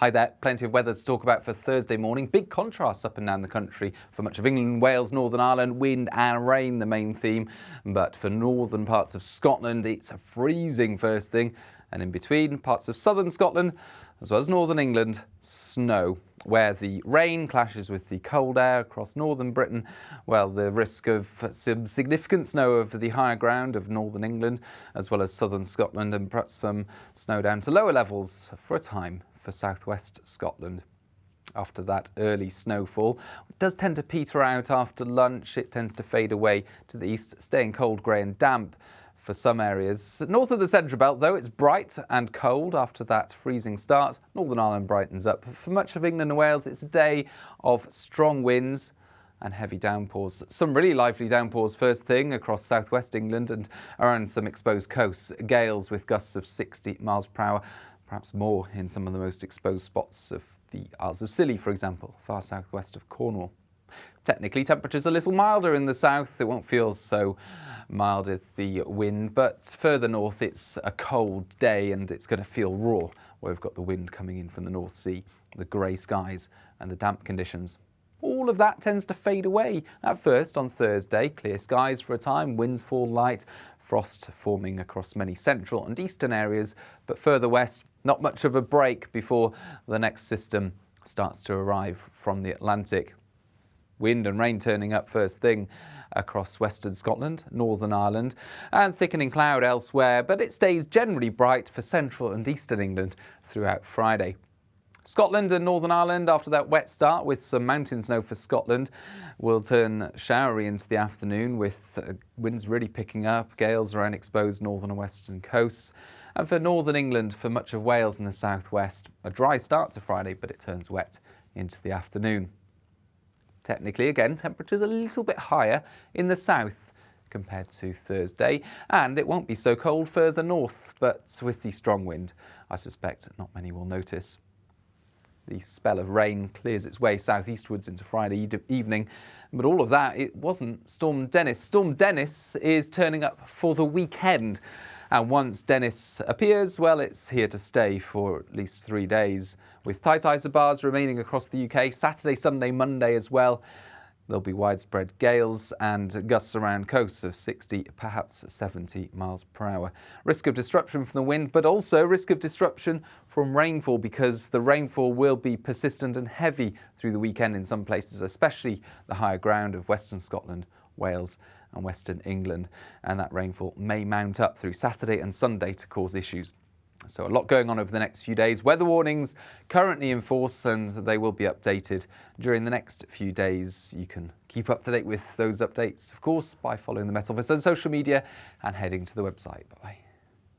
Hi there, plenty of weather to talk about for Thursday morning. Big contrasts up and down the country. For much of England, Wales, Northern Ireland, wind and rain the main theme. But for northern parts of Scotland, it's a freezing first thing. And in between, parts of southern Scotland, as well as northern England, snow. Where the rain clashes with the cold air across northern Britain, well, the risk of some significant snow over the higher ground of northern England, as well as southern Scotland, and perhaps some snow down to lower levels for a time for southwest Scotland. After that early snowfall, it does tend to peter out after lunch. It tends to fade away to the east, staying cold, grey and damp for some areas. North of the central belt, though, it's bright and cold after that freezing start. Northern Ireland brightens up. For much of England and Wales, it's a day of strong winds and heavy downpours. Some really lively downpours first thing across southwest England and around some exposed coasts. Gales with gusts of 60 miles per hour, perhaps more in some of the most exposed spots of the Isles of Scilly, for example, far southwest of Cornwall. Technically, temperatures a little milder in the south. It won't feel so mild with the wind, but further north it's a cold day and it's going to feel raw where we've got the wind coming in from the North Sea, the grey skies and the damp conditions. All of that tends to fade away at first on Thursday. Clear skies for a time, winds fall light, frost forming across many central and eastern areas, but further west, not much of a break before the next system starts to arrive from the Atlantic. Wind and rain turning up first thing across western Scotland, Northern Ireland, and thickening cloud elsewhere, but it stays generally bright for central and eastern England throughout Friday. Scotland and Northern Ireland, after that wet start with some mountain snow for Scotland, will turn showery into the afternoon with winds really picking up, gales around exposed northern and western coasts. And for northern England, for much of Wales and the southwest, a dry start to Friday, but it turns wet into the afternoon. Technically, again, temperatures a little bit higher in the south compared to Thursday, and it won't be so cold further north, but with the strong wind, I suspect not many will notice. The spell of rain clears its way southeastwards into Friday evening, but all of that, it wasn't Storm Dennis. Storm Dennis is turning up for the weekend, and once Dennis appears, well, it's here to stay for at least 3 days, with tight isobars remaining across the UK, Saturday, Sunday, Monday as well. There'll be widespread gales and gusts around coasts of 60, perhaps 70 miles per hour. Risk of disruption from the wind, but also risk of disruption from rainfall, because the rainfall will be persistent and heavy through the weekend in some places, especially the higher ground of western Scotland, Wales and western England. And that rainfall may mount up through Saturday and Sunday to cause issues. So a lot going on over the next few days. Weather warnings currently in force, and they will be updated during the next few days. You can keep up to date with those updates, of course, by following the Met Office on social media and heading to the website. Bye-bye.